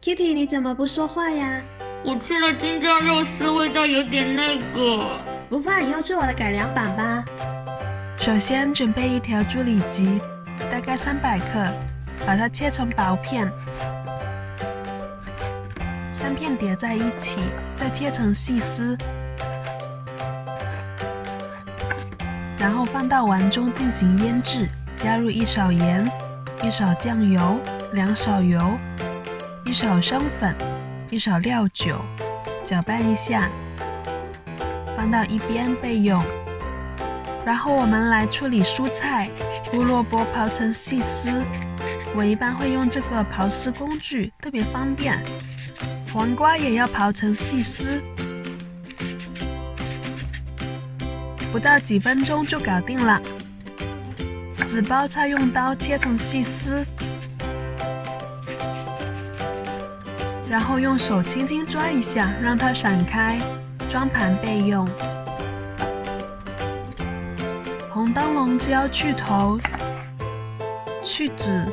Kitty，你怎么不说话呀？我吃了京酱肉丝，味道有点那个。不怕，以后吃我的改良版吧。首先准备一条猪里脊，大概300克，把它切成薄片，3片叠在一起，再切成细丝，然后放到碗中进行腌制，加入1勺盐、1勺酱油、2勺油、1勺生粉、1勺料酒，搅拌一下，放到一边备用。然后我们来处理蔬菜，胡萝卜刨成细丝，我一般会用这个刨丝工具，特别方便。黄瓜也要刨成细丝，不到几分钟就搞定了。紫包菜用刀切成细丝，然后用手轻轻抓一下，让它散开，装盘备用。红灯笼椒去头、去籽，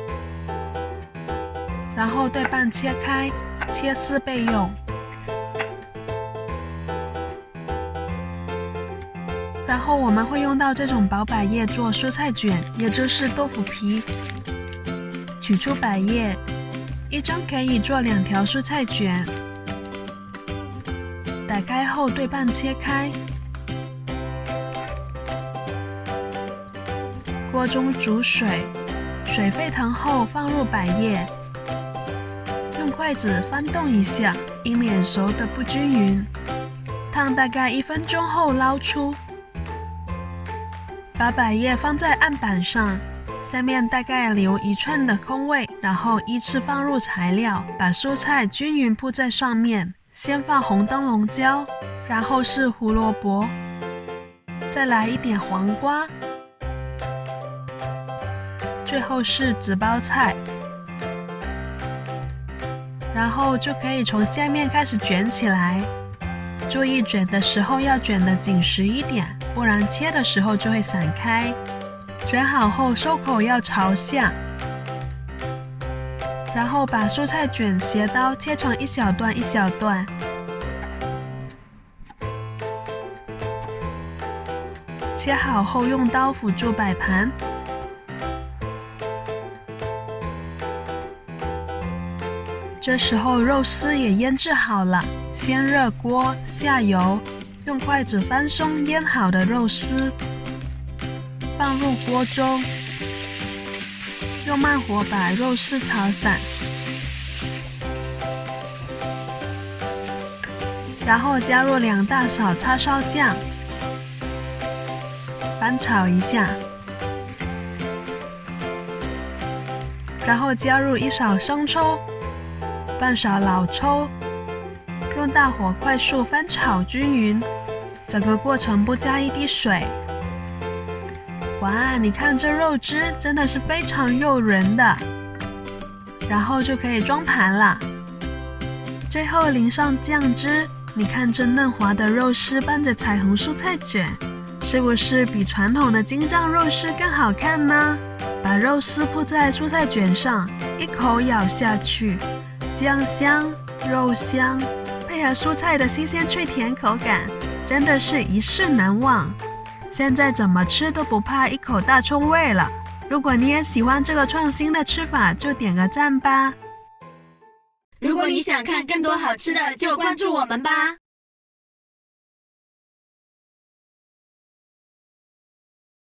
然后对半切开，切丝备用。然后我们会用到这种薄百叶做蔬菜卷，也就是豆腐皮。取出百叶，一张可以做2条蔬菜卷。打开后对半切开。锅中煮水，水沸腾后放入百叶，用筷子翻动一下，以免熟得不均匀。烫大概1分钟后捞出，把百叶放在案板上，下面大概留1寸的空位，然后依次放入材料，把蔬菜均匀铺在上面。先放红灯笼椒，然后是胡萝卜，再来一点黄瓜，最后是紫包菜，然后就可以从下面开始卷起来。注意卷的时候要卷得紧实一点，不然切的时候就会散开。卷好后收口要朝下，然后把蔬菜卷斜刀切成1小段1小段。切好后用刀辅助摆盘。这时候肉丝也腌制好了，先热锅下油，用筷子翻松腌好的肉丝，放入锅中，用慢火把肉丝炒散，然后加入2大勺叉烧酱，翻炒一下，然后加入1勺生抽、半勺老抽，用大火快速翻炒均匀，整个过程不加一滴水。哇，你看这肉汁真的是非常诱人的，然后就可以装盘了。最后淋上酱汁，你看这嫩滑的肉丝拌着彩虹蔬菜卷，是不是比传统的京酱肉丝更好看呢？把肉丝铺在蔬菜卷上，一口咬下去，酱香、肉香，配合蔬菜的新鲜脆甜口感，真的是一世难忘。现在怎么吃都不怕一口大葱味了。如果你也喜欢这个创新的吃法，就点个赞吧。如果你想看更多好吃的，就关注我们吧。